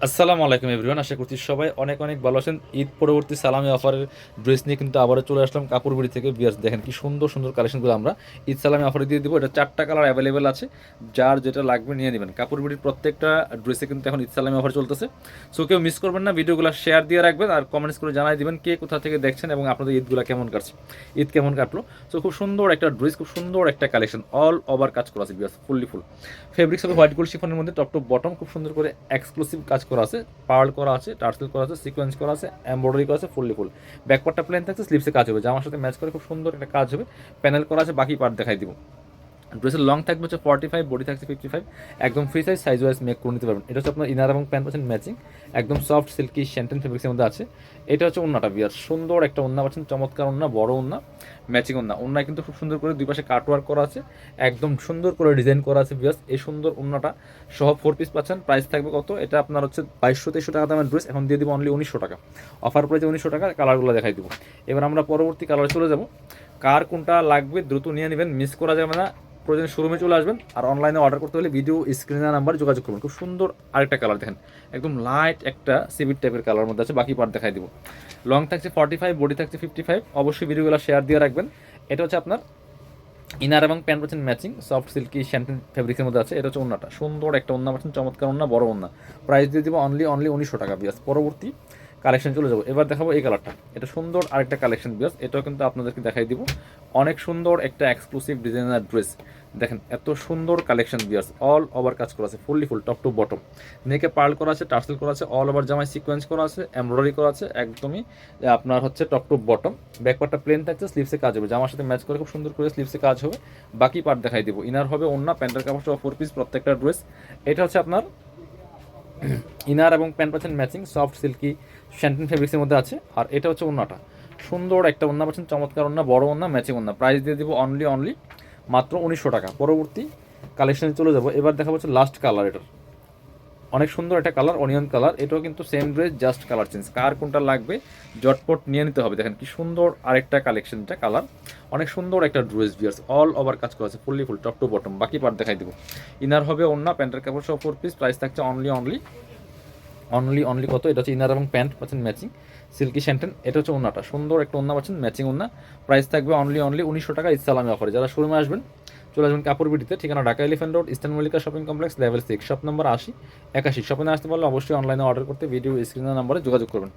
আসসালামু আলাইকুম এভরিওয়ান, আশা করছি সবাই অনেক অনেক ভালো আছেন। ঈদ পরবর্তী সালামি অফারের ড্রেস নিয়ে কিন্তু আবারও চলে আসলাম কাপড়বিড়ি থেকে। বিয়ার্স দেখেন কি সুন্দর সুন্দর কালেকশনগুলো আমরা ঈদ সালামি অফারে দিয়ে দিব। এটা 4টা কালার অ্যাভেলেবেল আছে, যার যেটা লাগবে নিয়ে নেবেন। কাপড়বিড়ির প্রত্যেকটা ড্রেসে কিন্তু এখন ঈদ সালামি অফার চলতেছে। সো কেউ মিস করবেন না, ভিডিওগুলো শেয়ার দিয়ে রাখবেন আর কমেন্টস করে জানাই দিবেন কে কোথা থেকে দেখছেন এবং আপনাদের ঈদগুলো কেমন কাটছে, ঈদ কেমন কাটলো। সো খুব সুন্দর একটা ড্রেস, খুব সুন্দর একটা কালেকশন, অল ওভার কাজ করা আছে বিয়ার্স, ফুললি ফুল ফেব্রিক্স হবে হোয়াইট গোল্ড শিফনের মধ্যে, টপ টু বটম খুব সুন্দর করে এক্সক্লুসিভ কাজ করা আছে, পার্ল করা আছে, টার্সেল করা আছে, সিকোয়েন্স করা আছে, এমব্রয়ডারি করা আছে, ফুললি ফুল। ব্যাকপার্টটা প্লেন থাকছে, স্লিপসে কাজ হবে, জামার সাথে ম্যাচ করে খুব সুন্দর একটা কাজ হবে, প্যানেল করা আছে। বাকি পার্ট দেখাই দিব। ড্রেসের লং থাকবে হচ্ছে 45, বডি থাকছে 55, একদম ফ্রি সাইজ ওয়াইজ মেক করে নিতে পারবেন। এটা হচ্ছে আপনার ইনার এবং প্যান্ট পাচ্ছেন ম্যাচিং, একদম সফট সিল্কি শ্যান্টেন ফেব্রিক্সের মধ্যে আছে। এটা হচ্ছে ওন্নাটা বিয়ার, সুন্দর একটা ওন্না পাচ্ছেন, চমৎকার ওন্না, বড় ওন্না, ম্যাচিং ওন্না। ওন্নায় কিন্তু খুব সুন্দর করে দুই পাশে কাটওয়ার্ক করা আছে, একদম সুন্দর করে ডিজাইন করা আছে বিয়ার্স। এই সুন্দর ওন্নাটা সহ 4 পিস পাচ্ছেন। প্রাইস থাকবে কত? এটা আপনার হচ্ছে 2200-2300 টাকা দামের ড্রেস, এখন দিয়ে দিব অনলি 1900 টাকা। অফার প্রাইসে 1900 টাকা। কালারগুলো দেখাই দিব। এবার আমরা পরবর্তী কালারে চলে যাব। কার কোনটা লাগবে দ্রুত নিয়ে নেবেন, মিস করা যাবে না। প্রয়োজন শোরুমে চলে আসবেন, আর অনলাইনে অর্ডার করতে হলে ভিডিও স্ক্রিনের নাম্বার যোগাযোগ করবেন। খুব সুন্দর আরেকটা কালার দেখেন, একদম লাইট একটা সিভিট টাইপের কালার মধ্যে আছে। বাকি পার্ট দেখাই দিব। লং থাকছে 45, বডি থাকছে 55। অবশ্যই ভিডিওগুলো শেয়ার দিয়ে রাখবেন। এটা হচ্ছে আপনার ইনার এবং প্যান্ট পাচ্ছেন ম্যাচিং, সফট সিল্কি শ্যান্টেন ফেব্রিক্সের মধ্যে আছে। এটা হচ্ছে ওন্নাটা, সুন্দর একটা ওন্না পাচ্ছেন, চমৎকার ওন্না, বড় ওন্না। প্রাইস দিয়ে দিব অনলি 1900 টাকা বিয়াস। পরবর্তী কালেকশন চলে যাবো। এবার দেখাবো এই কালারটা, এটা সুন্দর আরেকটা কালেকশন বিয়াস, এটাও কিন্তু আপনাদেরকে দেখাই দিব। অনেক সুন্দর একটা এক্সক্লুসিভ ডিজাইনার ড্রেস, দেখেন এত সুন্দর কালেকশন বিয়ার্স, অল ওভার কাজ করা আছে, fully full, top to bottom. নেকে পার্ল করা আছে, টার্সেল করা আছে, অল ওভার জামায় সিকোয়েন্স করা আছে, এমব্রয়ডারি করা আছে, একদমই আপনার হচ্ছে টপ টু বটম। ব্যাকপার্টটা প্লেন থাকছে, স্লিভসে কাজ হবে, জামার সাথে ম্যাচ করে খুব সুন্দর করে স্লিভসে কাজ হবে। বাকি পার্ট দেখাই দিব। ইনার হবে ওন্না, প্যান্টের কাপড় সহ 4 পিস প্রত্যেকটা ড্রেস। এটা হচ্ছে আপনার ইনার এবং প্যান্ট পাচ্ছেন ম্যাচিং, সফট সিল্কি শ্যান্টেন ফেব্রিক্সের মধ্যে আছে। আর এটা হচ্ছে ওন্নাটা, সুন্দর একটা ওন্না পাচ্ছেন, চমৎকার ওন্না, বড় ওন্না, ম্যাচিং ওন্না। প্রাইস দিয়ে দিব অনলি মাত্র 1900 টাকা। পরবর্তী কালেকশনে চলে যাব। এবার দেখা হচ্ছে লাস্ট কালার। এটার অনেক সুন্দর একটা কালার, অনিয়ন কালার। এটাও কিন্তু same dress, just colour change. কার কোনটা লাগবে জটপট নিয়ে নিতে হবে। দেখেন কি সুন্দর আরেকটা কালেকশনটা কালার, অনেক সুন্দর একটা ড্রেস বিয়ার্স, অল ওভার কাজ করা আছে, fully full, top to bottom. বাকি পার্ট দেখাই দিব। ইনার হবে ওন্না, প্যান্টের কাপড় সহ 4 পিস। প্রাইস থাকছে অনলি কত? এটা হচ্ছে ইনার এবং প্যান্ট পাচ্ছেন ম্যাচিং, সিল্কি শ্যান্টেন। এটা হচ্ছে ওন্নাটা, সুন্দর একটা ওন্না পাচ্ছেন, ম্যাচিং ওন্না। প্রাইস থাকবে অনলি 1900 টাকা ইসলামী অফারে। যারা শোরুমে আসবেন চলে আসবেন কাপড়বিটিতে, ঠিকানা Dhaka elephant road, eastern Mallika shopping complex, level 6, shop number 80-81। শপে না আসতে পারলে অবশ্যই অনলাইনে অর্ডার করতে ভিডিও স্ক্রিনের নাম্বারে যোগাযোগ করবেন।